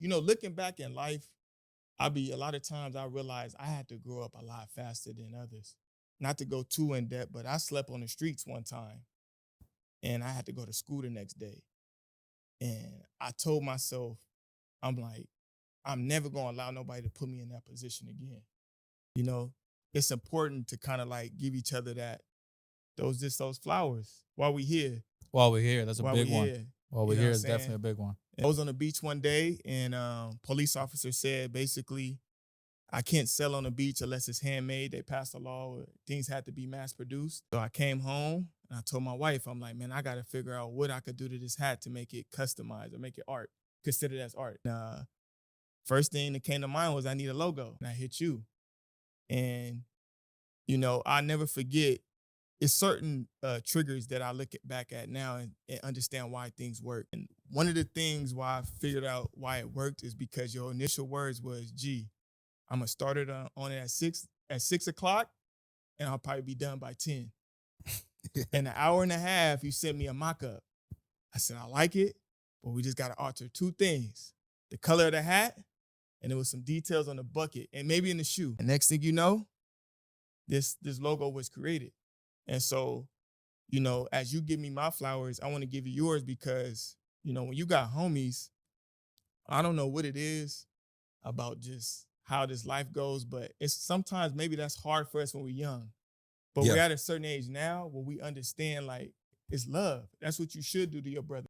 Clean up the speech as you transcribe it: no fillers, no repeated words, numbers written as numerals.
looking back in life, a lot of times I realized I had to grow up a lot faster than others. Not to go too in depth, but I slept on the streets one time and I had to go to school the next day. And I told myself, I'm like, I'm never gonna allow nobody to put me in that position again. You know, it's important to kind of like give each other those flowers while we here, While we're here, that's a while we big one. here. While You we're know what here I'm is definitely saying? a big one. I was on the beach one day and police officer said basically I can't sell on the beach unless it's handmade. They passed a law where things had to be mass produced. So I came home and I told my wife, I'm like, man, I got to figure out what I could do to this hat to make it customized or make it art, considered as art. First thing that came to mind was I need a logo. And I hit you. And, I never forget, it's certain triggers that I look back at now and understand why things work. And one of the things why I figured out why it worked is because your initial words was, gee, I'm gonna start it on it at 6 o'clock, and I'll probably be done by 10. In an hour and a half, you sent me a mock-up. I said, I like it, but we just gotta alter two things: the color of the hat, and there was some details on the bucket, and maybe in the shoe. And next thing you know, this logo was created. And so, as you give me my flowers, I want to give you yours because, when you got homies, I don't know what it is about just how this life goes, but it's sometimes maybe that's hard for us when we're young. But Yeah. we're at a certain age now where we understand like it's love. That's what you should do to your brother.